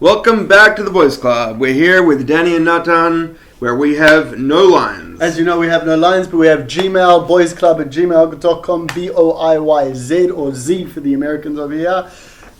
Welcome back to the Boiyz Club. We're here with Danny and Natan, where we have no lines. As you know, we have no lines, but we have Gmail, boyzclub@gmail.com, BOIYZ, or Z for the Americans over here,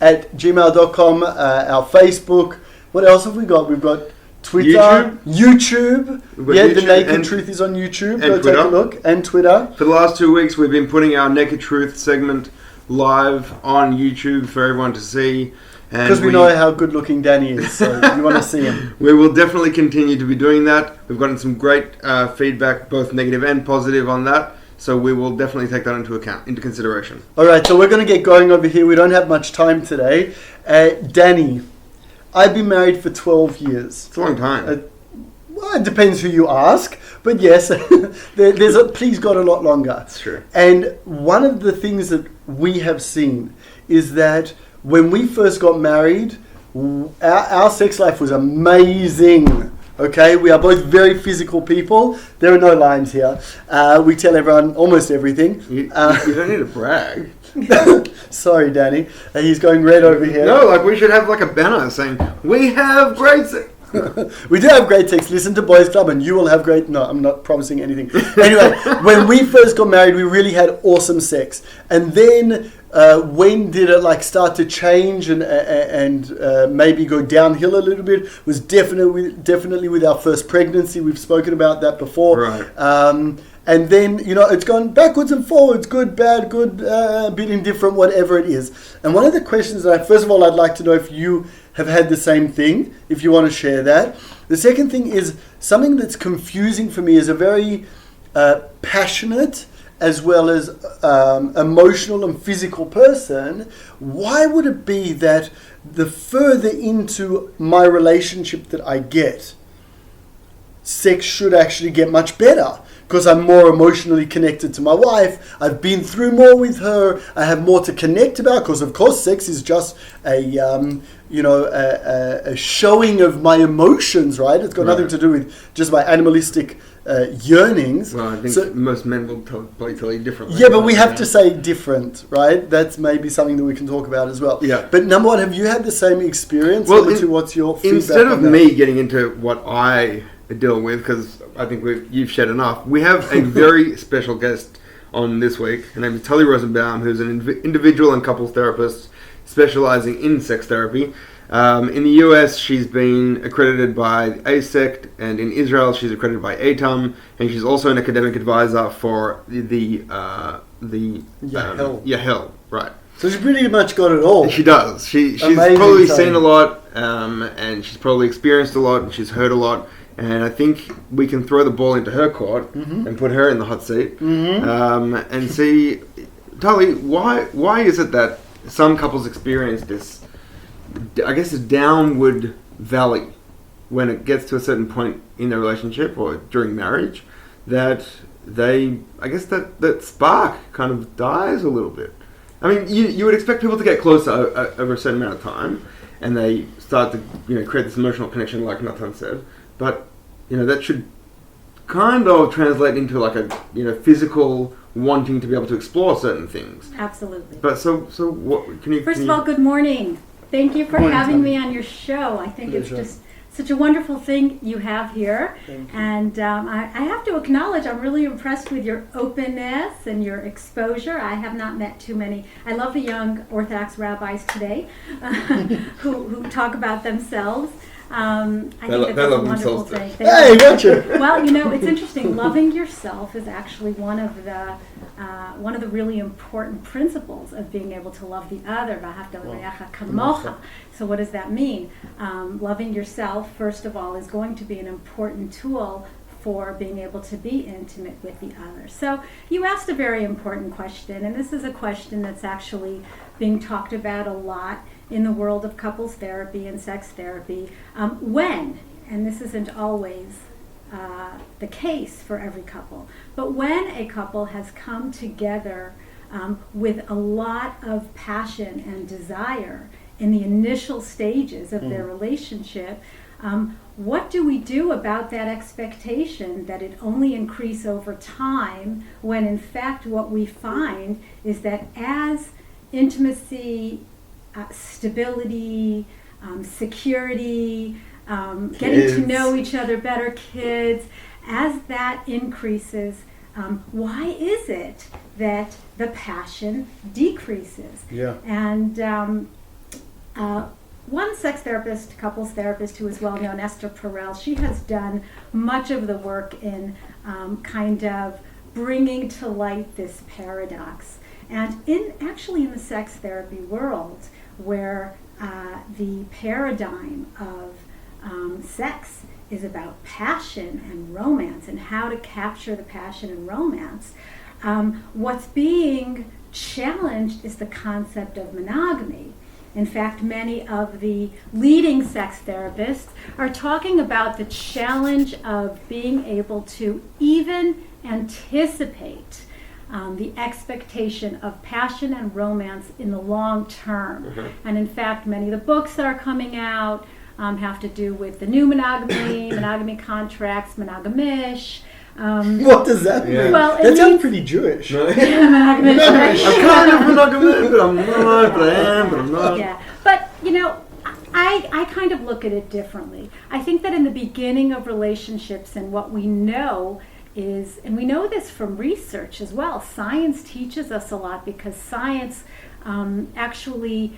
at gmail.com, our Facebook. What else have we got? We've got Twitter, YouTube. The Naked Truth is on YouTube. Go take a look. And Twitter. For the last 2 weeks, we've been putting our Naked Truth segment live on YouTube for everyone to see. Because we know how good looking Danny is, so you want to see him. We will definitely continue to be doing that. We've gotten some great feedback, both negative and positive on that. So we will definitely take that into consideration. All right, so we're going to get going over here. We don't have much time today. Danny, I've been married for 12 years. It's a long time. Well, it depends who you ask. But yes, please God, a lot longer. That's true. And one of the things that we have seen is that when we first got married, our sex life was amazing. Okay, we are both very physical people. There are no lines here. We tell everyone almost everything. You don't need to brag. Sorry, Danny. He's going red over here. No, we should have a banner saying, we have great sex. We do have great sex. Listen to Boiyz Club and you will have great... No, I'm not promising anything. Anyway, when we first got married, we really had awesome sex. And then when did it start to change and maybe go downhill a little bit? It was definitely with our first pregnancy. We've spoken about that before. Right. And then, it's gone backwards and forwards, good, bad, good, a bit indifferent, whatever it is. And one of the questions first of all, I'd like to know if you have had the same thing, if you want to share that. The second thing is something that's confusing for me is a very passionate as well as emotional and physical person. Why would it be that the further into my relationship that I get, sex should actually get much better? Because I'm more emotionally connected to my wife. I've been through more with her. I have more to connect about. Because of course, sex is just a showing of my emotions, right? It's got nothing to do with just my animalistic yearnings. Well, I think most men will probably tell you differently. Yeah, but we have to say different, right? That's maybe something that we can talk about as well. Yeah. But number one, have you had the same experience? Well, what's your feedback? Instead of me getting into what I deal with, because I think you've shared enough, we have a very special guest on this week. Her name is Talli Rosenbaum, who's an individual and couples therapist specializing in sex therapy. In the US, she's been accredited by ASECT, and in Israel, she's accredited by ATOM, and she's also an academic advisor for the Yahel, right. So she's pretty much got it all. She does. She's probably seen a lot, and she's probably experienced a lot, and she's heard a lot. And I think we can throw the ball into her court and put her in the hot seat and see, Talli, why is it that some couples experience this, I guess, a downward valley when it gets to a certain point in their relationship or during marriage, that that spark kind of dies a little bit? I mean, you would expect people to get closer over a certain amount of time, and they start to create this emotional connection, like Nathan said. But that should kind of translate into a physical wanting to be able to explore certain things. Absolutely. But so what can you? First of all, good morning. Thank you for having me on your show. I think it's just such a wonderful thing you have here. Thank you. And I have to acknowledge I'm really impressed with your openness and your exposure. I have not met too many. I love the young Orthodox rabbis today who talk about themselves. I think that's a wonderful thing. Hey, gotcha. Well, it's interesting. Loving yourself is actually one of the really important principles of being able to love the other. So what does that mean? Loving yourself, first of all, is going to be an important tool for being able to be intimate with the other. So you asked a very important question, and this is a question that's actually being talked about a lot in the world of couples therapy and sex therapy. When, and this isn't always the case for every couple, but when a couple has come together with a lot of passion and desire in the initial stages of their relationship, what do we do about that expectation that it only increase over time, when in fact what we find is that as intimacy, stability, security, getting to know each other better, kids. As that increases, why is it that the passion decreases? Yeah. And one sex therapist, couples therapist who is well known, Esther Perel, she has done much of the work in kind of bringing to light this paradox. And in the sex therapy world, where the paradigm of sex is about passion and romance and how to capture the passion and romance, what's being challenged is the concept of monogamy. In fact, many of the leading sex therapists are talking about the challenge of being able to even anticipate the expectation of passion and romance in the long term. Mm-hmm. And in fact, many of the books that are coming out have to do with the new monogamy, monogamy contracts, monogamish. What does that mean? Well, that sounds pretty Jewish. I'm kind of monogamous, but I'm not, but I am, but I'm not. Yeah, but I kind of look at it differently. I think that in the beginning of relationships, and what we know is, and we know this from research as well, science teaches us a lot, because science actually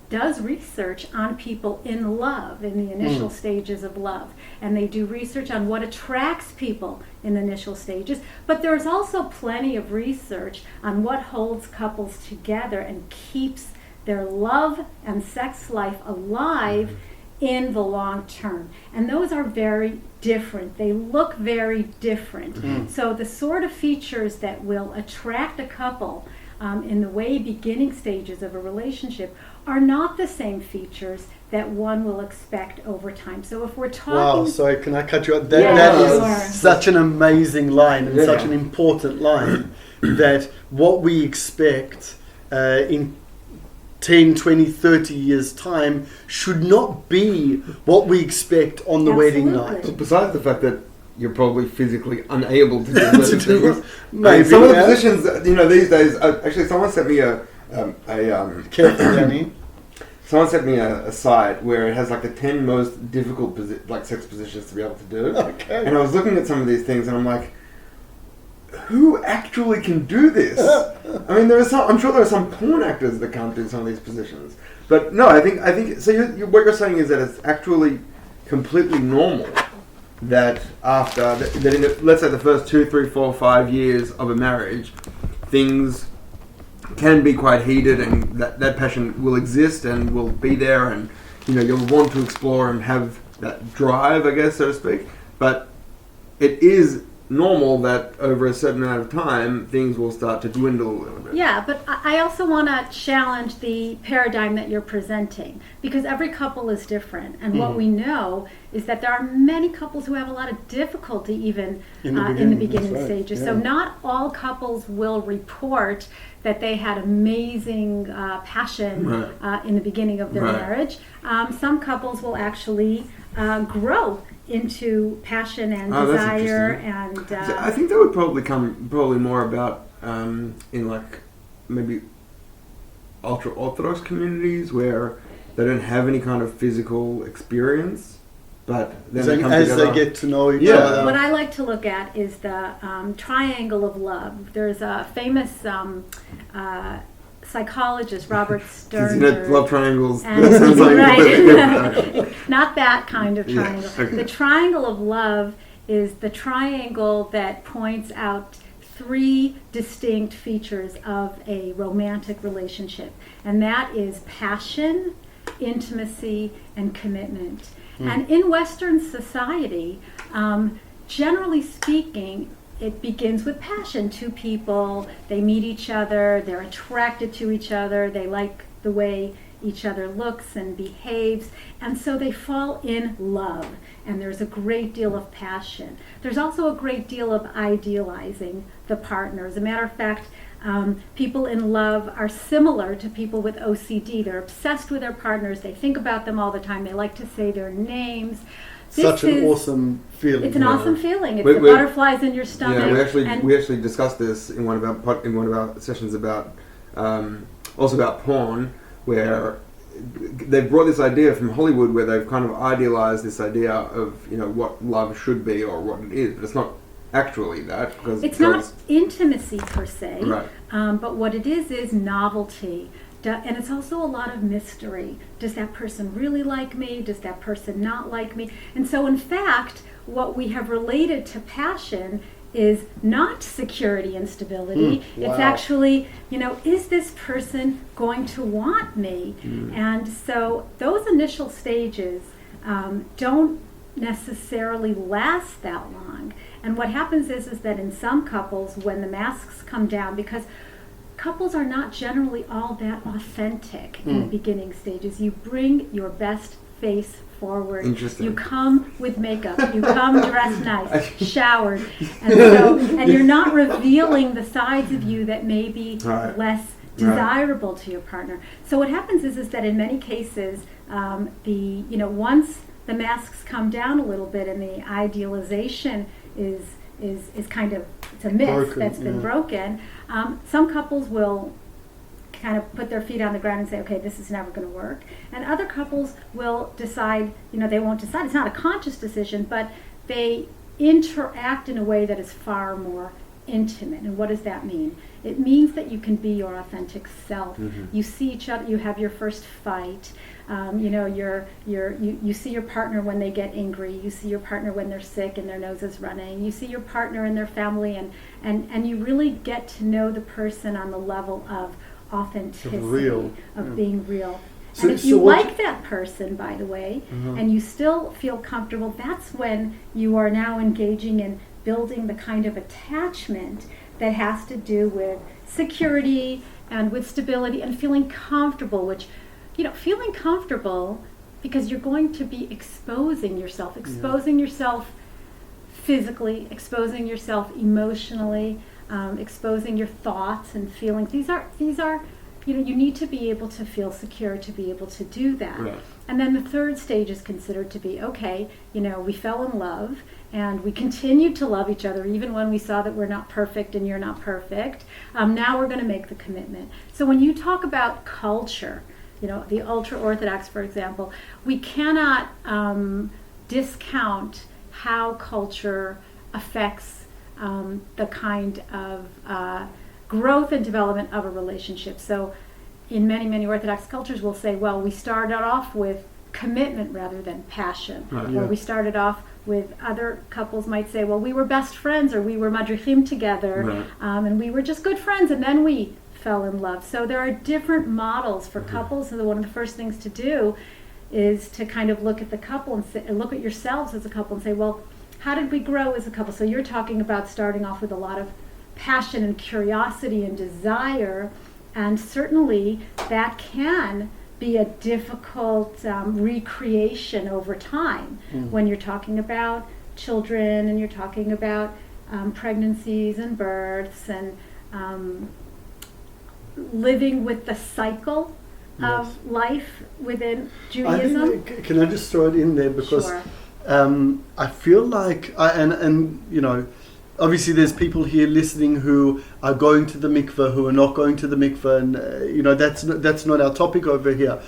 does research on people in love, in the initial stages of love. And they do research on what attracts people in the initial stages. But there's also plenty of research on what holds couples together and keeps their love and sex life alive in the long term. And those are very different. They look very different. So the sort of features that will attract a couple in the way beginning stages of a relationship are not the same features that one will expect over time. So if we're talking... Wow, sorry, can I cut you off? That is such an amazing line, and such an important line, that what we expect in 10, 20, 30 years' time should not be what we expect on the wedding night. So besides the fact that you're probably physically unable to do those things. Maybe, some of the positions, these days, actually someone sent me Careful, Danny. Someone sent me a site where it has like the 10 most difficult sex positions to be able to do. Okay. And I was looking at some of these things and I'm like, who actually can do this? I mean, I'm sure there are some porn actors that can't do some of these positions. But no, I think so what you're saying is that it's actually completely normal that after, that in let's say the first 2, 3, 4, 5 years of a marriage, things can be quite heated, and that passion will exist and will be there, and you'll want to explore and have that drive, I guess, so to speak. But it is normal that over a certain amount of time, things will start to dwindle a little bit. Yeah, but I also want to challenge the paradigm that you're presenting, because every couple is different. And what we know is that there are many couples who have a lot of difficulty even in the beginning stages. Yeah. So not all couples will report that they had amazing passion in the beginning of their marriage. Some couples will actually grow into passion and desire, and so I think that would probably more about in like maybe ultra orthodox communities where they don't have any kind of physical experience, but then as they get to know each other. What I like to look at is the triangle of love. There's a famous psychologist, Robert Stern. Love triangles. Right. Not that kind of triangle. Yeah, okay. The triangle of love is the triangle that points out 3 distinct features of a romantic relationship. And that is passion, intimacy, and commitment. And in Western society, generally speaking, it begins with passion. 2 people, they meet each other, they're attracted to each other, they like the way each other looks and behaves, and so they fall in love. And there's a great deal of passion. There's also a great deal of idealizing the partner. As a matter of fact, people in love are similar to people with OCD. They're obsessed with their partners. They think about them all the time. They like to say their names. Such an awesome feeling. It's an awesome feeling. It's the butterflies in your stomach. Yeah, we actually discussed this in one of our sessions about also about porn, where they've brought this idea from Hollywood where they've kind of idealized this idea of, you know, what love should be or what it is, but it's not actually that, because it's not intimacy per se, right. But what it is novelty. And it's also a lot of mystery. Does that person really like me? Does that person not like me? And so in fact, what we have related to passion is not security and stability. Wow. It's actually, you know, is this person going to want me? And so those initial stages don't necessarily last that long. And what happens is that in some couples, when the masks come down, because couples are not generally all that authentic in the beginning stages. You bring your best face forward. Interesting. You come with makeup. You come dressed nice, showered, and you're not revealing the sides of you that may be less desirable to your partner. So what happens is that in many cases, once the masks come down a little bit and the idealization is kind of, it's a myth that's been broken. Some couples will kind of put their feet on the ground and say, okay, this is never going to work. And other couples will decide, they won't decide. It's not a conscious decision, but they interact in a way that is far more intimate. And what does that mean? It means that you can be your authentic self. You see each other, you have your first fight. You see your partner when they get angry. You see your partner when they're sick and their nose is running. You see your partner and their family, and you really get to know the person on the level of authenticity, of being real. So, and if you like that person, by the way, and you still feel comfortable, that's when you are now engaging in building the kind of attachment that has to do with security and with stability and feeling comfortable, which, feeling comfortable because you're going to be exposing yourself physically, exposing yourself emotionally, exposing your thoughts and feelings. These are you need to be able to feel secure to be able to do that. Right. And then the third stage is considered to be, okay, we fell in love and we continued to love each other even when we saw that we're not perfect and you're not perfect. Now we're going to make the commitment. So when you talk about culture, the ultra-Orthodox, for example, we cannot discount how culture affects the kind of growth and development of a relationship. So in many, many Orthodox cultures we'll say, well, we started off with commitment rather than passion. Or we started off with, other couples might say, well, we were best friends, or we were madrichim together, and we were just good friends, and then we fell in love. So there are different models for couples. So one of the first things to do is to kind of look at the couple and look at yourselves as a couple and say, well, how did we grow as a couple? So you're talking about starting off with a lot of passion and curiosity and desire, and certainly that can be a difficult recreation over time when you're talking about children and you're talking about pregnancies and births and living with the cycle of life within Judaism. Can I just throw it in there because sure. I feel like obviously there's people here listening who are going to the mikveh, who are not going to the mikveh, and that's not our topic over here.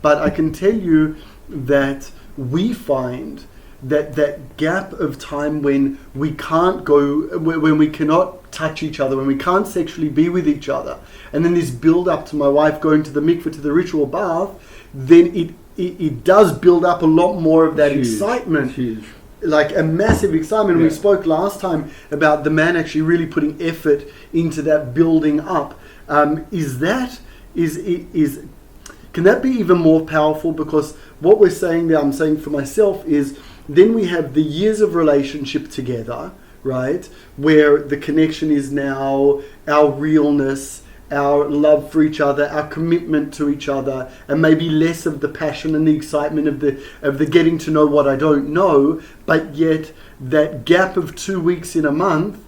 But I can tell you that we find that gap of time when we can't go, when we cannot touch each other, when we can't sexually be with each other, and then this build up to my wife going to the mikveh, to the ritual bath, then it does build up a lot more of that excitement. Huge. Like a massive excitement. Yeah. We spoke last time about the man actually really putting effort into that building up. Can that be even more powerful? Because what we're saying there, I'm saying for myself, is then we have the years of relationship together, right? Where the connection is now our realness, our love for each other, our commitment to each other, and maybe less of the passion and the excitement of the getting to know what I don't know, but yet that gap of 2 weeks in a month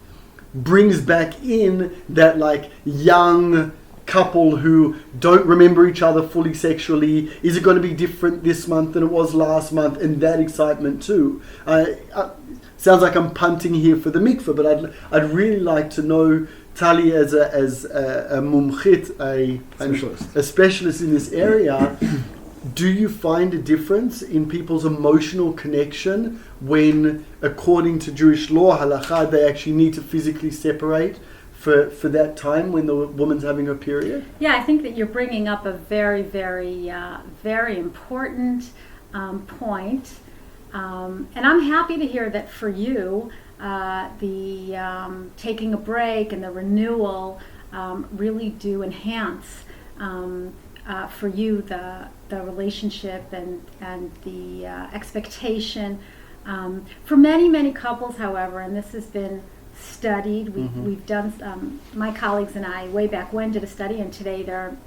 brings back in that like young couple who don't remember each other fully sexually. Is it going to be different this month than it was last month? And that excitement too. Sounds like I'm punting here for the mikveh, but I'd really like to know, Talli, as a mumchit, a specialist in this area, do you find a difference in people's emotional connection when, according to Jewish law, halakha, they actually need to physically separate for that time when the woman's having her period? Yeah, I think that you're bringing up a very, very, very important point. And I'm happy to hear that for you, the taking a break and the renewal really do enhance for you the relationship and the expectation. For many couples, however, and this has been studied, we've done, my colleagues and I way back when did a study, and today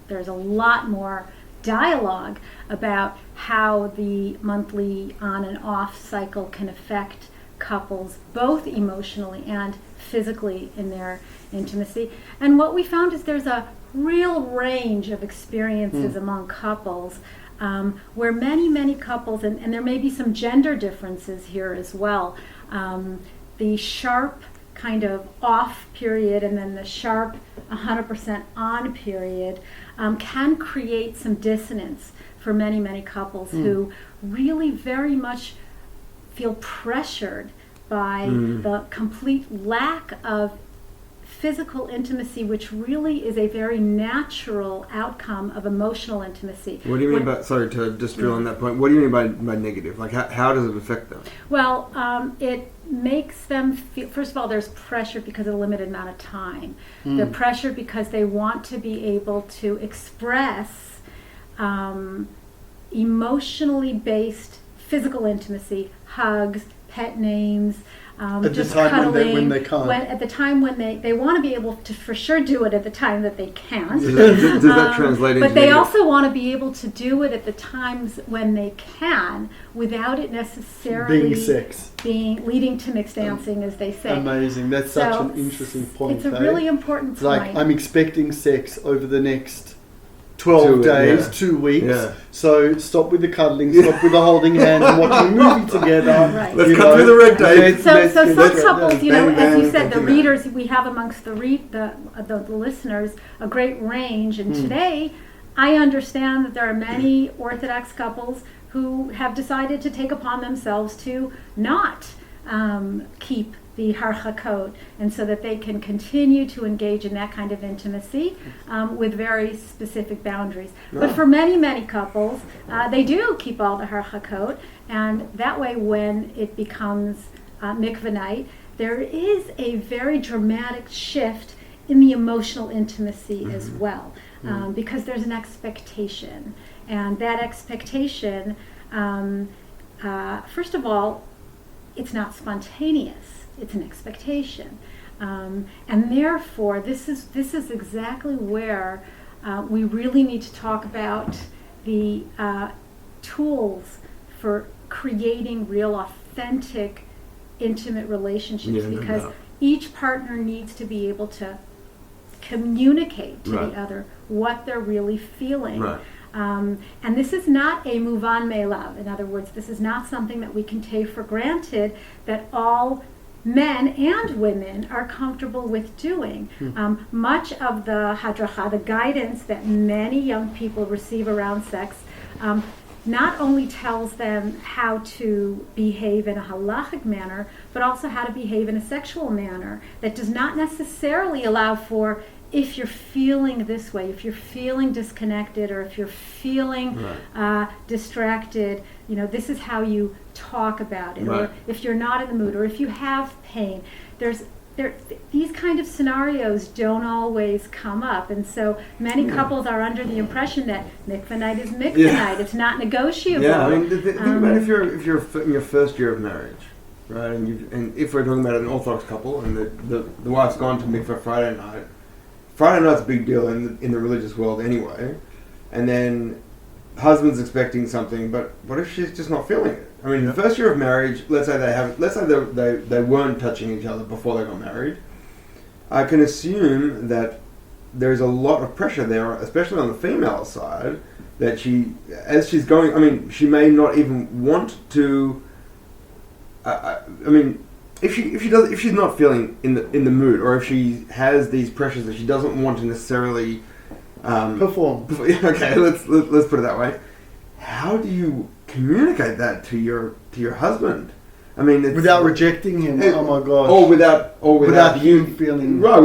there's a lot more dialogue about how the monthly on and off cycle can affect couples both emotionally and physically in their intimacy. And what we found is there's a real range of experiences among couples where many couples, and there may be some gender differences here as well, the sharp kind of off period and then the sharp 100% on period can create some dissonance for many couples who really very much feel pressured by the complete lack of physical intimacy, which really is a very natural outcome of emotional intimacy. What do you mean by, sorry to just drill on that point, what do you mean by negative? Like how does it affect them? Well, it makes them feel, first of all, there's pressure because of the limited amount of time. They're pressured because they want to be able to express emotionally based physical intimacy, hugs, pet names, just cuddling. When they can't. At the time when they want to be able to for sure do it at the time that they can't. Does that translate into But they negative? also want to be able to do it at the times when they can without it necessarily Being sex. leading to mixed dancing, as they say. Amazing. That's such an interesting point. It's a really important It's point. like, I'm expecting sex over the next 12 days, 2 weeks. Yeah. So stop with the cuddling, stop with the holding hands and watching a movie together. Right. Let's cut through the red tape. So some couples, you know, Bang, as you bang, said, the continue. readers, we have amongst the listeners a great range. And today, I understand that there are many Orthodox couples who have decided to take upon themselves to not keep the harchakot, and so that they can continue to engage in that kind of intimacy with very specific boundaries. But for many couples, they do keep all the harchakot, and that way when it becomes mikveh night, there is a very dramatic shift in the emotional intimacy as well, because there's an expectation. And that expectation, first of all, it's not spontaneous. It's an expectation, and therefore this is exactly where we really need to talk about the tools for creating real, authentic, intimate relationships. Because each partner needs to be able to communicate to the other what they're really feeling. Right. And this is not a muvan me'elav. In other words, this is not something that we can take for granted that all men and women are comfortable with doing. Much of the hadracha, the guidance that many young people receive around sex, not only tells them how to behave in a halachic manner, but also how to behave in a sexual manner that does not necessarily allow for, if you're feeling this way, if you're feeling disconnected, or if you're feeling distracted, you know, this is how you talk about it. Or if you're not in the mood, or if you have pain. These kind of scenarios don't always come up, and so many couples are under the impression that mikveh night is mikveh night. It's not negotiable. Yeah, I mean, think about if you're in your first year of marriage, right? And if we're talking about an Orthodox couple, and the wife's gone to mikveh Friday night. Friday night's a big deal in the religious world anyway, and then husband's expecting something, but what if she's just not feeling it? I mean, the first year of marriage, let's say they weren't touching each other before they got married. I can assume that there's a lot of pressure there, especially on the female side, that as she's going, I mean, she may not even want to. I mean, if she's not feeling in the mood, or if she has these pressures that she doesn't want to necessarily perform. Okay, let's put it that way. how do you communicate that to your husband? I mean, without rejecting him. Oh my gosh. Or without you feeling right.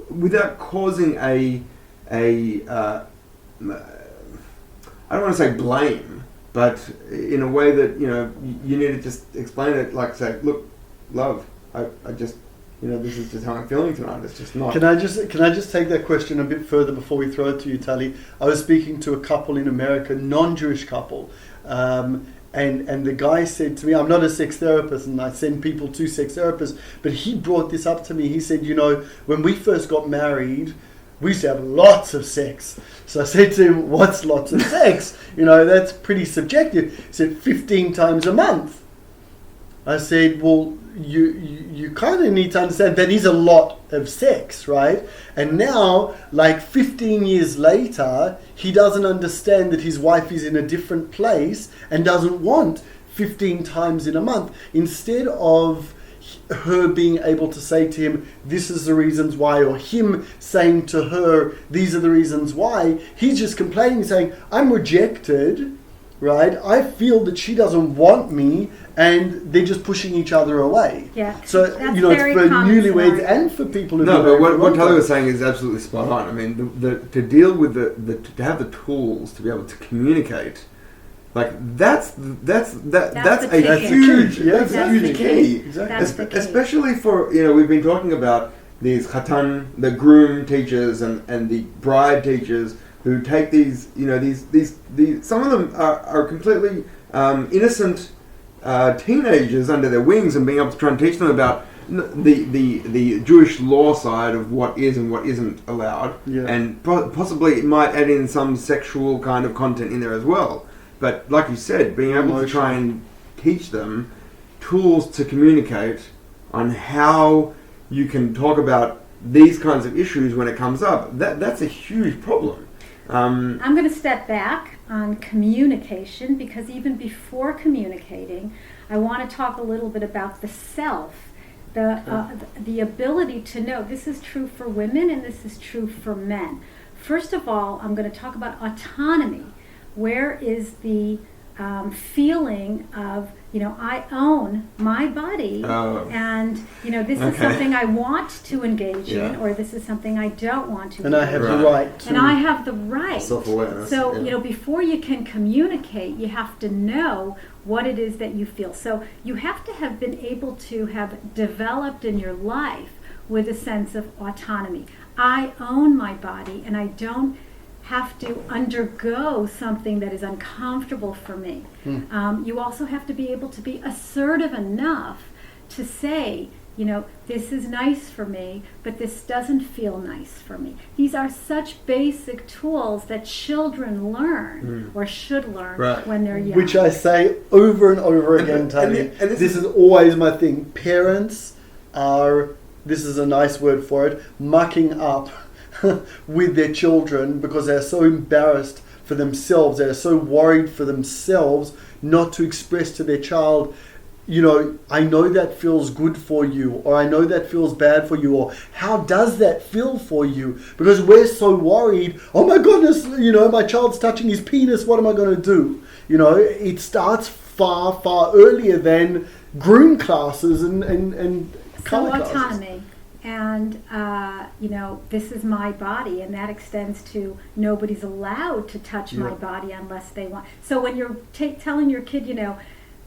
Without causing a I don't want to say blame, but in a way that you need to just explain it, like say, look, love, I just. This is just how I'm feeling tonight. It's just not. Can I just take that question a bit further before we throw it to you, Talli? I was speaking to a couple in America, non-Jewish couple, and the guy said to me, I'm not a sex therapist, and I send people to sex therapists, but he brought this up to me. He said, when we first got married, we used to have lots of sex. So I said to him, what's lots of sex? That's pretty subjective. He said, 15 times a month. I said, well, you kind of need to understand that is a lot of sex, right? And now, like 15 years later, he doesn't understand that his wife is in a different place and doesn't want 15 times in a month. Instead of her being able to say to him, this is the reasons why, or him saying to her, these are the reasons why, he's just complaining, saying, I'm rejected, right? I feel that she doesn't want me, and they're just pushing each other away. Yeah. So, it's for newlyweds and for people who no, but what Talli was saying is absolutely spot on. I mean, to deal with to have the tools to be able to communicate, like that's a huge key. Exactly. Especially for we've been talking about these chatan, the groom teachers, and the bride teachers who take these some of them are completely innocent teenagers under their wings, and being able to try and teach them about the Jewish law side of what is and what isn't allowed, and possibly it might add in some sexual kind of content in there as well. But like you said, being able to try and teach them tools to communicate on how you can talk about these kinds of issues when it comes up, that's a huge problem. I'm going to step back on communication, because even before communicating, I want to talk a little bit about the self, the ability to know. This is true for women and this is true for men. First of all, I'm going to talk about autonomy. Where is the feeling of, I own my body, and, this is something I want to engage in, or this is something I don't want to engage in. And I have the right to. And I have the right. Self-awareness. So, before you can communicate, you have to know what it is that you feel. So you have to have been able to have developed in your life with a sense of autonomy. I own my body, and I don't have to undergo something that is uncomfortable for me. You also have to be able to be assertive enough to say, this is nice for me, but this doesn't feel nice for me. These are such basic tools that children learn or should learn when they're young. Which I say over and over again, Talli. And this is always my thing. Parents are, this is a nice word for it, mucking up with their children because they're so embarrassed for themselves. They're so worried for themselves not to express to their child, I know that feels good for you, or I know that feels bad for you, or how does that feel for you? Because we're so worried, oh my goodness, my child's touching his penis, what am I going to do? It starts far, far earlier than groom classes and color classes. Autonomy. And, this is my body, and that extends to nobody's allowed to touch my body unless they want. So when you're telling your kid,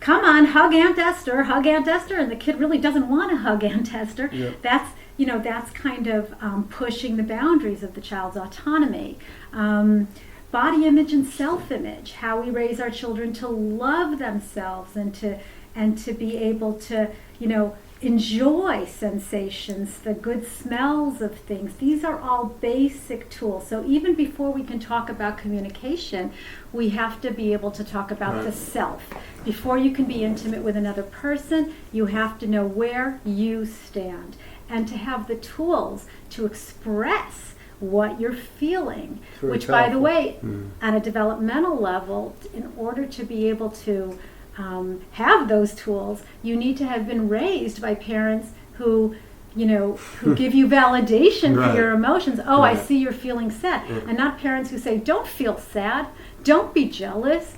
come on, hug Aunt Esther, and the kid really doesn't want to hug Aunt Esther, that's kind of pushing the boundaries of the child's autonomy. Body image and self-image, how we raise our children to love themselves and to be able to, enjoy sensations, the good smells of things. These are all basic tools. So even before we can talk about communication, we have to be able to talk about the self. Before you can be intimate with another person, you have to know where you stand and to have the tools to express what you're feeling. Which, by the way, at a developmental level, in order to be able to have those tools, you need to have been raised by parents who give you validation for your emotions. I see you're feeling sad. And not parents who say, don't feel sad. Don't be jealous.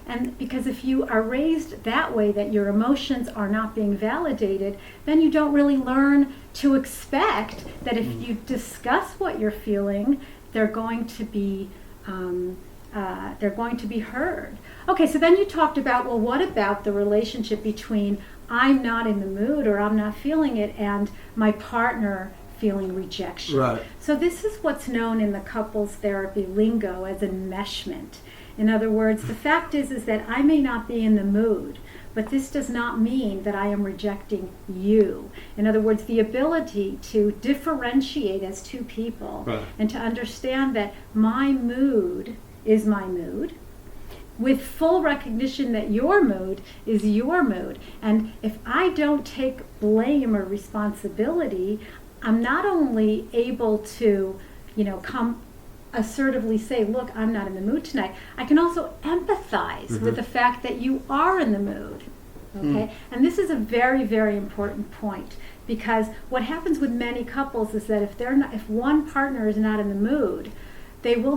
And because if you are raised that way, that your emotions are not being validated, then you don't really learn to expect that if you discuss what you're feeling, they're going to be heard. Okay, so then you talked about, well, what about the relationship between I'm not in the mood or I'm not feeling it and my partner feeling rejection? Right. So this is what's known in the couples therapy lingo as enmeshment. In other words, the fact is that I may not be in the mood, but this does not mean that I am rejecting you. In other words, the ability to differentiate as two people, right, and to understand that my mood is my mood, with full recognition that your mood is your mood. And if I don't take blame or responsibility, I'm not only able to, come assertively say, look, I'm not in the mood tonight. I can also empathize with the fact that you are in the mood. Okay? And this is a very, very important point, because what happens with many couples is that if one partner is not in the mood, they will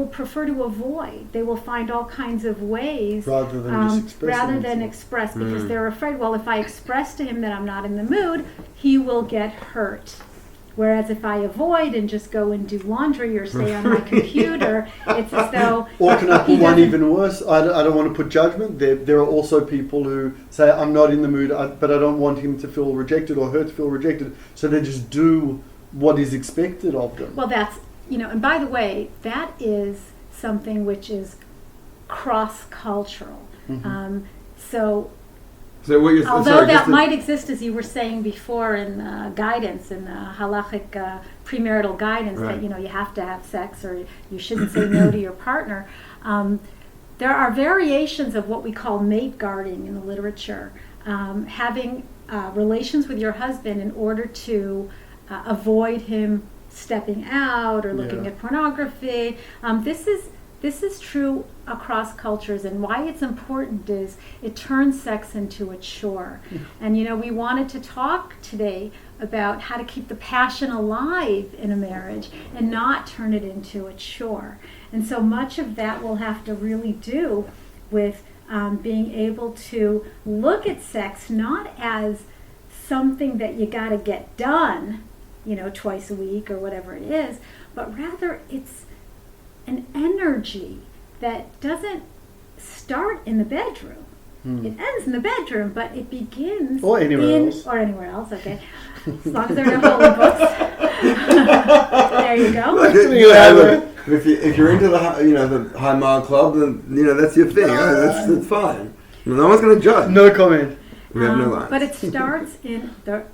prefer to avoid. They will find all kinds of ways rather than express, because they're afraid, well, if I express to him that I'm not in the mood, he will get hurt. Whereas if I avoid and just go and do laundry or stay on my computer, it's as though... Or can I put one even worse? I don't want to put judgment. There are also people who say, I'm not in the mood, but I don't want him to feel rejected or her to feel rejected. So they just do what is expected of them. Well, that's, and by the way, that is something which is cross-cultural. So what you're, although that might exist, as you were saying before, in guidance, in halachic premarital guidance, right, that you have to have sex or you shouldn't say no to your partner. There are variations of what we call mate guarding in the literature, having relations with your husband in order to avoid him stepping out or looking at pornography. This is true across cultures, and why it's important is it turns sex into a chore. And we wanted to talk today about how to keep the passion alive in a marriage and not turn it into a chore. And so much of that will have to really do with being able to look at sex not as something that you got to get done, twice a week or whatever it is, but rather it's an energy that doesn't start in the bedroom. It ends in the bedroom, but it begins or anywhere else. Okay, as long as there are no holy books. There you go. If you're into the high mile club, then that's your thing. That's fine. No one's going to judge. No comment. We have no lines. But it starts in the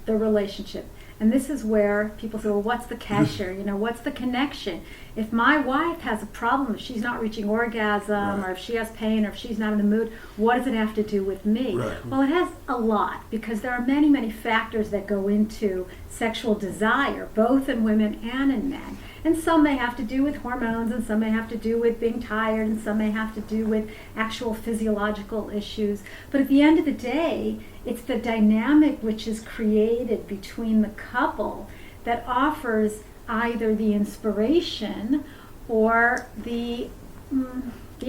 relationship. And this is where people say, well, what's the cashier? What's the connection? If my wife has a problem, if she's not reaching orgasm, or if she has pain, or if she's not in the mood, what does it have to do with me? Right. Well, it has a lot, because there are many, many factors that go into sexual desire, both in women and in men. And some may have to do with hormones, and some may have to do with being tired, and some may have to do with actual physiological issues. But at the end of the day, it's the dynamic which is created between the couple that offers either the inspiration or the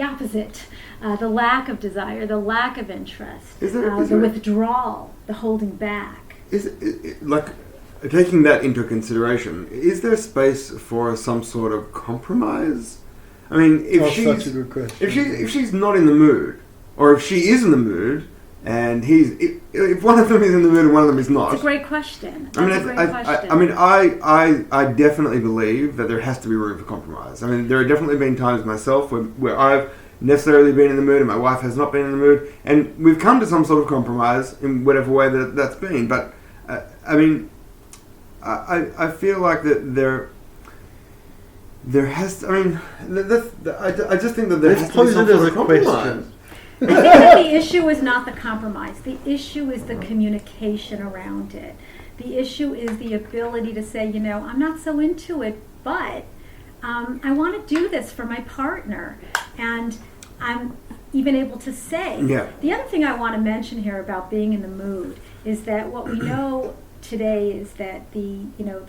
opposite, the lack of desire, the lack of interest, the withdrawal, the holding back. Is it, like, taking that into consideration, is there space for some sort of compromise? I mean, such a good question. If she's not in the mood, or if she is in the mood, and if one of them is in the mood and one of them is not. It's a great question. I definitely believe that there has to be room for compromise. I mean, there have definitely been times myself where I've necessarily been in the mood and my wife has not been in the mood, and we've come to some sort of compromise in whatever way that's been. But I feel like that there has to, I just think that there has to be some sort of compromise. I think that the issue is not the compromise. The issue is the communication around it. The issue is the ability to say, I'm not so into it, but I want to do this for my partner. And I'm even able to say. Yeah. The other thing I want to mention here about being in the mood is that what we know today is that the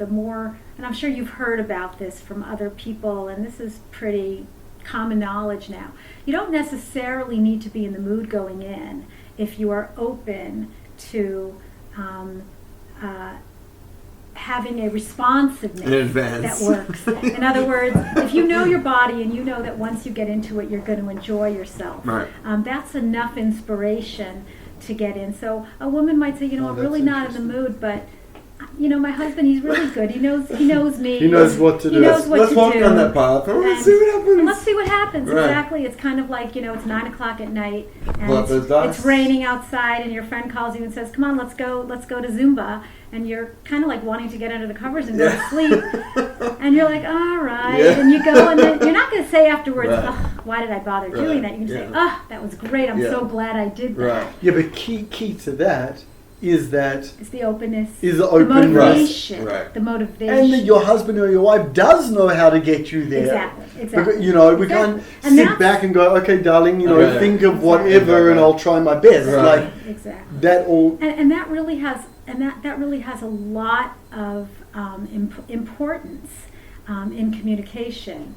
more, and I'm sure you've heard about this from other people, and this is pretty common knowledge now. You don't necessarily need to be in the mood going in if you are open to having a responsiveness in advance that works. In other words, if you know your body and you know that once you get into it, you're going to enjoy yourself. Right. That's enough inspiration to get in. So a woman might say, I'm really not in the mood, but my husband, he's really good. He knows me. He knows what to do. Let's walk down that path. Let's see what happens. Let's see what happens. Right. Exactly. It's kind of like, it's 9 o'clock at night and Pull up those dice. it's raining outside and your friend calls you and says, come on, let's go to Zumba. And you're kind of like wanting to get under the covers and go to sleep. And you're like, all right. Yeah. And you go and then you're not going to say afterwards, Right. oh, why did I bother doing that? You can say, oh, that was great. I'm so glad I did that. Right. Yeah, but key to that is that It's the openness. is the The openness. motivation. Right. The motivation. And that your husband or your wife does know how to get you there. Exactly. We Exactly. can't And sit that's- back and go, okay, darling, Okay. think of whatever and I'll try my best. Right. Like Exactly. that all. And that really has that really has a lot of importance in communication.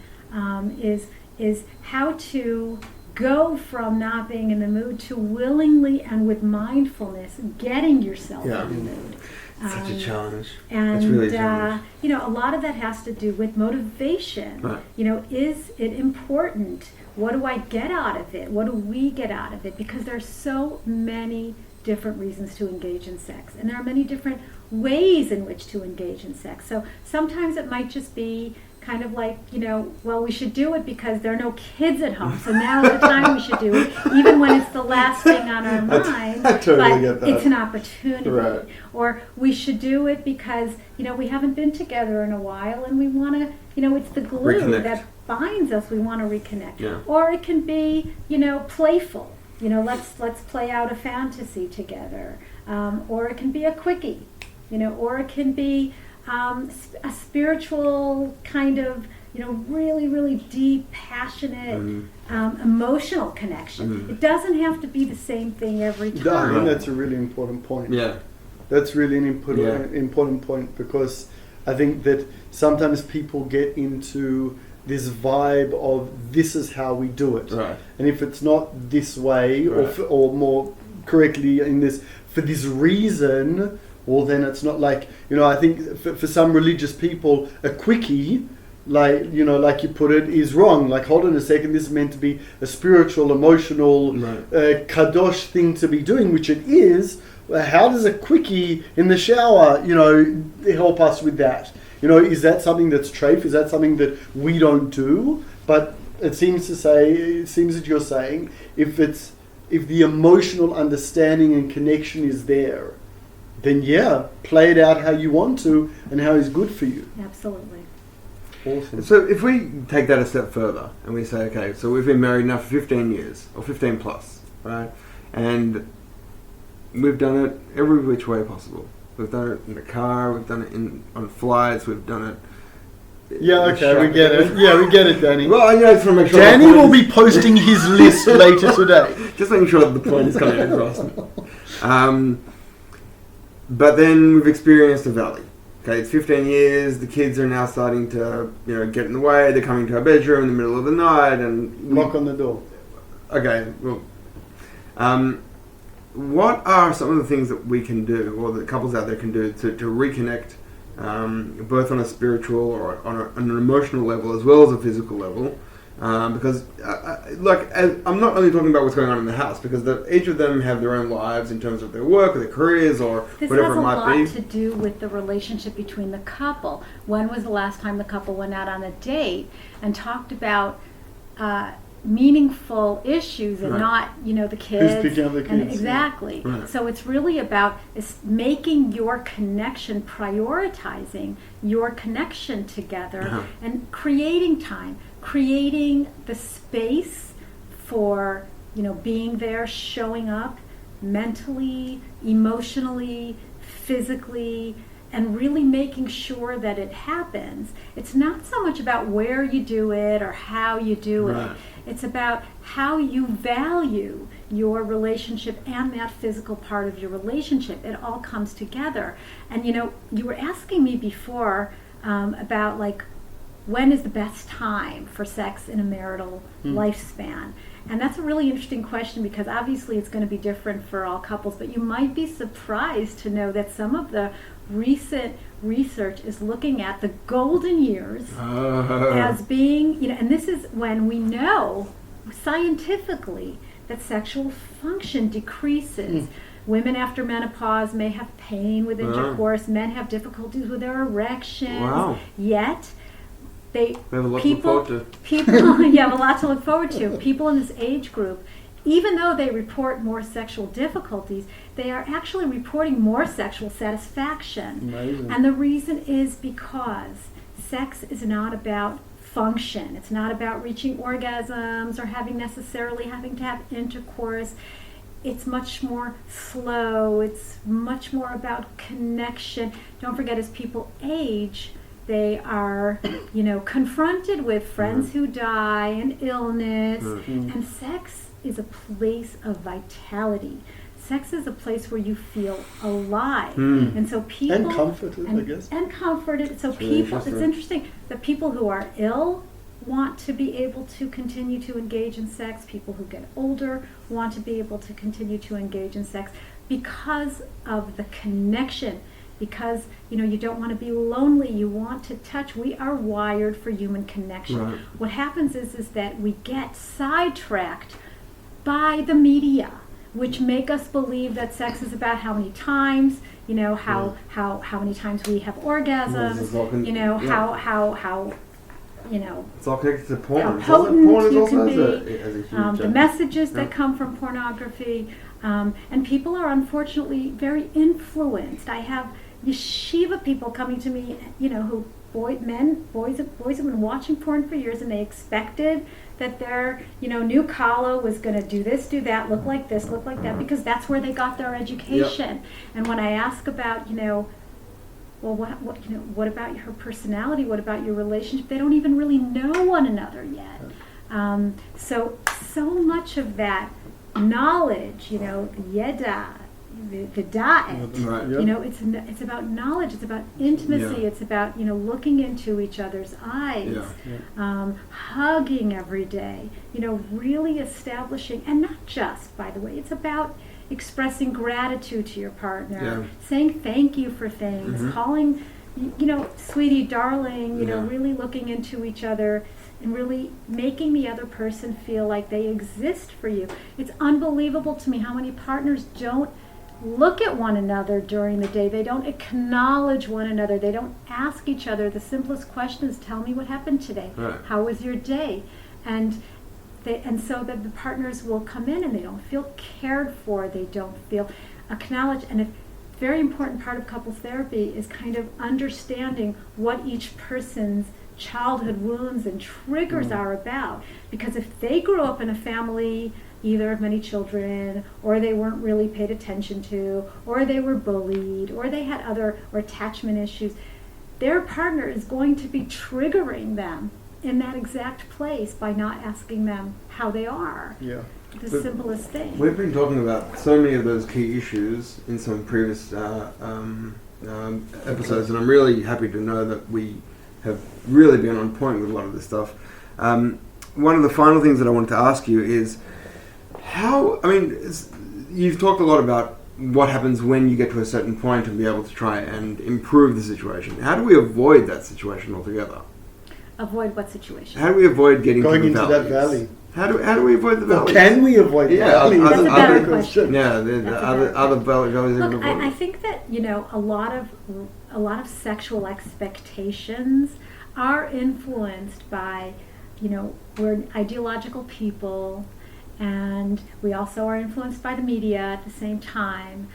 Is how to go from not being in the mood to willingly and with mindfulness getting yourself in the mood. Such a challenge. And It's really a challenge. a lot of that has to do with motivation. Right. Is it important? What do I get out of it? What do we get out of it? Because there's so many different reasons to engage in sex, and there are many different ways in which to engage in sex. So sometimes it might just be kind of like, well, we should do it because there are no kids at home, so now's the time we should do it, even when it's the last thing on our mind. I totally but get that. it's an opportunity. Right. Or we should do it because, we haven't been together in a while and we want to, it's the glue Reconnect. that binds us. We want to reconnect. Yeah. Or it can be, playful. Let's play out a fantasy together. Or it can be a quickie, or it can be a spiritual kind of, really, really deep, passionate, emotional connection. It doesn't have to be the same thing every I time. think that's a really important point. Yeah. That's really an important point, because I think that sometimes people get into this vibe of this is how we do it. Right. And if it's not this way, Right. or more correctly in this, for this reason, well then it's not like, I think for some religious people, a quickie, like you put it, is wrong. Like, hold on a second, this is meant to be a spiritual, emotional, Right. kadosh thing to be doing, which it is. How does a quickie in the shower, help us with that? Is that something that's treif? Is that something that we don't do? But it seems that you're saying if the emotional understanding and connection is there, then play it out how you want to and how is good for you. Absolutely. Awesome. So if we take that a step further and we say, okay, so we've been married now for 15 years, or 15 plus, right? And we've done it every which way possible. We've done it in the car, we've done it on flights, we've done it... Yeah, okay, we get it. Yeah, we get it, Danny. Well, I just want to make sure... Danny will be posting his list later today. Just making sure that the point is coming across. But then we've experienced a valley. Okay, it's 15 years, the kids are now starting to, get in the way, they're coming to our bedroom in the middle of the night and... Knock on the door. Okay, well... what are some of the things that we can do, or that couples out there can do, to reconnect, both on a spiritual or on an emotional level as well as a physical level? Because, I'm not only talking about what's going on in the house, because each of them have their own lives in terms of their work or their careers or whatever it might be. This has a lot to do with the relationship between the couple. When was the last time the couple went out on a date and talked about meaningful issues and Right. not, the kids. Who's picking up the And kids, exactly. Right. So it's really about making your connection, prioritizing your connection together, and creating time, creating the space for, being there, showing up mentally, emotionally, physically, and really making sure that it happens. It's not so much about where you do it or how you do Right. it. It's about how you value your relationship and that physical part of your relationship. It all comes together. And you were asking me before about when is the best time for sex in a marital lifespan? And that's a really interesting question, because obviously it's going to be different for all couples, but you might be surprised to know that some of the recent research is looking at the golden years as being, and this is when we know scientifically that sexual function decreases. Women after menopause may have pain with intercourse. Men have difficulties with their erections. Yet, they have a lot to look forward to. People, you have a lot to look forward to. People in this age group, even though they report more sexual difficulties, they are actually reporting more sexual satisfaction. Amazing. And the reason is because sex is not about function. It's not about reaching orgasms or having to have intercourse. It's much more slow. It's much more about connection. Don't forget, as people age, they are, confronted with friends who die and illness. And sex is a place of vitality. Sex is a place where you feel alive. And so people... And comforted, I guess. And comforted. So really people, it's interesting, the people who are ill want to be able to continue to engage in sex. People who get older want to be able to continue to engage in sex because of the connection. Because, you don't want to be lonely. You want to touch. We are wired for human connection. Right. What happens is that we get sidetracked by the media, which make us believe that sex is about how many times, how many times we have orgasms, how it's all connected to porn. how potent Porn is you also can as a huge the messages that come from pornography, and people are unfortunately very influenced. I have yeshiva people coming to me, who boys have been watching porn for years, and they expected that their new kala was going to do this, do that, look like this, look like that, because that's where they got their education. And when I ask about well, what about your personality? What about your relationship? They don't even really know one another yet. So much of that knowledge, the yeda, the da'et, it's about knowledge. It's about intimacy. It's about looking into each other's eyes, hugging every day. Really establishing, and not just, by the way, it's about expressing gratitude to your partner, saying thank you for things, calling, sweetie, darling, really looking into each other and really making the other person feel like they exist for you. It's unbelievable to me how many partners don't look at one another during the day. They don't acknowledge one another. They don't ask each other the simplest questions. Tell me what happened today. Right. How was your day? And so that the partners will come in and they don't feel cared for, they don't feel acknowledged. And a very important part of couples therapy is kind of understanding what each person's childhood wounds and triggers are about. Because if they grew up in a family either of many children, or they weren't really paid attention to, or they were bullied, or they had other or attachment issues, their partner is going to be triggering them in that exact place by not asking them how they are. Yeah. The simplest thing. We've been talking about so many of those key issues in some previous episodes, and I'm really happy to know that we have really been on point with a lot of this stuff. One of the final things that I wanted to ask you is you've talked a lot about what happens when you get to a certain point and be able to try and improve the situation. How do we avoid that situation altogether? Avoid what situation? How do we avoid going into that valley? How do we avoid the valleys? Can we avoid the valley? That's a better question. Yeah, other valleys. Look, I think that a lot of sexual expectations are influenced by, we're ideological people, and we also are influenced by the media at the same time.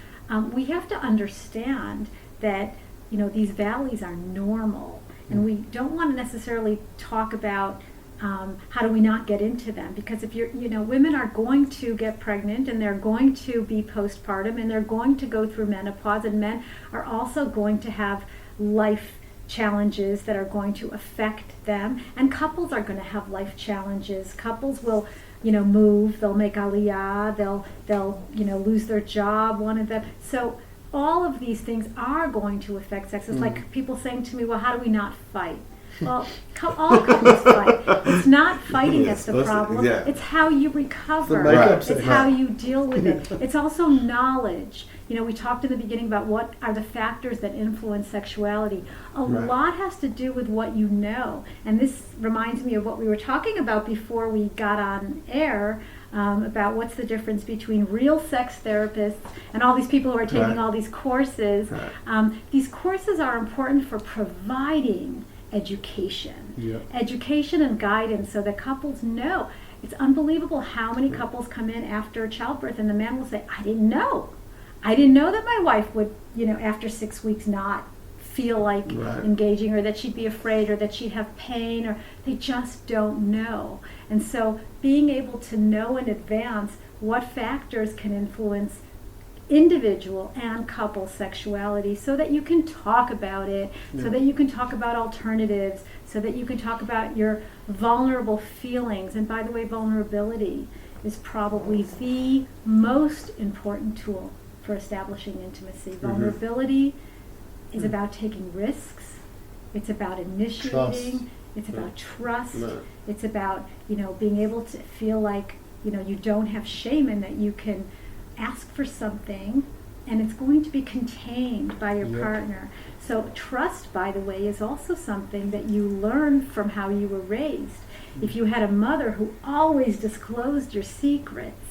We have to understand that these valleys are normal, and we don't want to necessarily talk about how do we not get into them, because if women are going to get pregnant, and they're going to be postpartum, and they're going to go through menopause, and men are also going to have life challenges that are going to affect them, and couples are going to have life challenges. Couples will move, they'll make aliyah, they'll lose their job, one of them. So all of these things are going to affect sex. It's like people saying to me, well, how do we not fight? Well, all couples fight. It's not fighting that's the problem. Yeah. It's how you recover. It's how you deal with it. It's also knowledge. You know, we talked in the beginning about what are the factors that influence sexuality. A lot has to do with what you know. And this reminds me of what we were talking about before we got on air, about what's the difference between real sex therapists and all these people who are taking all these courses. These courses are important for providing education. Education and guidance so that couples know. It's unbelievable how many couples come in after childbirth and the man will say, I didn't know that my wife would, after 6 weeks not feel like engaging, or that she'd be afraid, or that she'd have pain, or they just don't know. And so being able to know in advance what factors can influence individual and couple sexuality, so that you can talk about it, so that you can talk about alternatives, so that you can talk about your vulnerable feelings. And by the way, vulnerability is probably the most important tool for establishing intimacy. Vulnerability is about taking risks. It's about initiating. It's about trust. It's about, being able to feel like, you don't have shame, and that you can ask for something and it's going to be contained by your partner. So trust, by the way, is also something that you learn from how you were raised. If you had a mother who always disclosed your secrets,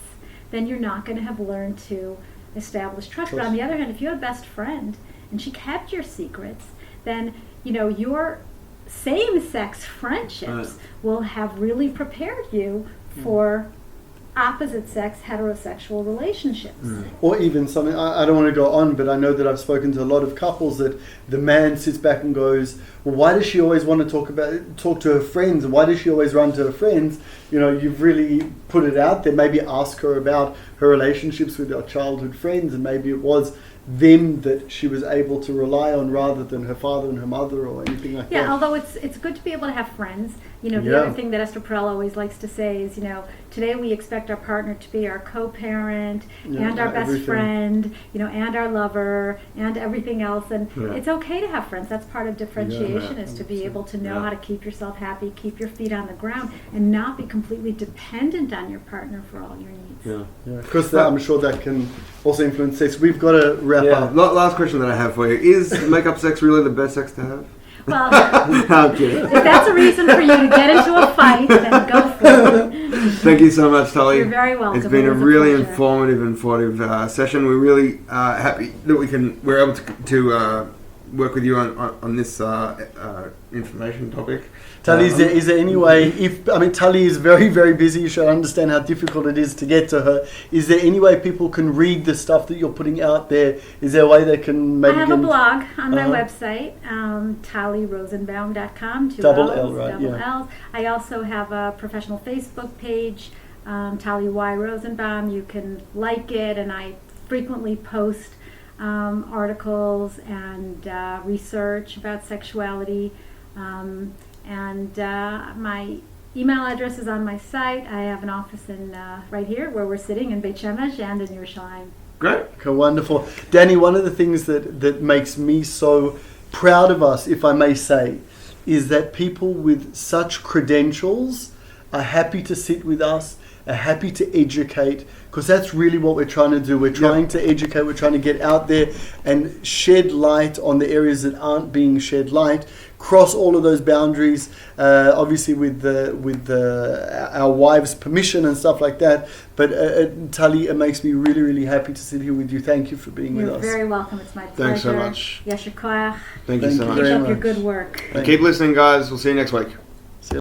then you're not going to have learned to establish trust. But on the other hand, if you have a best friend and she kept your secrets, then your same-sex friendships will have really prepared you for opposite-sex heterosexual relationships. Or even something, I don't want to go on, but I know that I've spoken to a lot of couples that the man sits back and goes, well, why does she always want to talk to her friends? Why does she always run to her friends? You've really put it out there. Maybe ask her about her relationships with her childhood friends, and maybe it was them that she was able to rely on rather than her father and her mother or anything like that. Yeah, although it's good to be able to have friends. The other thing that Esther Perel always likes to say is, today we expect our partner to be our co-parent and our best friend, and our lover and everything else. And it's okay to have friends. That's part of differentiation, is to be able to know how to keep yourself happy, keep your feet on the ground, and not be completely dependent on your partner for all your needs. Because I'm sure that can also influence sex. We've got to wrap up. Last question that I have for you. Is make-up sex really the best sex to have? Well, I'm kidding. If that's a reason for you to get into a fight, then go for it. Thank you so much, Talli. You're very welcome. It's been a really informative session. We're really happy that we're able to work with you on this information topic. Talli, is there any way, Talli is very, very busy. You should understand how difficult it is to get to her. Is there any way people can read the stuff that you're putting out there? Is there a way they can maybe... I have a blog on my website, tallirosenbaum.com. Double L, right? L's. I also have a professional Facebook page, Talli Y. Rosenbaum. You can like it, and I frequently post articles and research about sexuality. And my email address is on my site. I have an office in right here where we're sitting in Beit Shemesh and in Yerushalayim. Great. Okay, wonderful. Danny, one of the things that makes me so proud of us, if I may say, is that people with such credentials are happy to sit with us, are happy to educate, because that's really what we're trying to do. We're trying to educate, we're trying to get out there and shed light on the areas that aren't being shed light, cross all of those boundaries, obviously with our wives' permission and stuff like that. But Talli, it makes me really, really happy to sit here with you. Thank you for being with us. You're very welcome. It's my pleasure. Thanks so much. Yasher koach. Thank you so much. Keep up your good work. And keep listening, guys. We'll see you next week.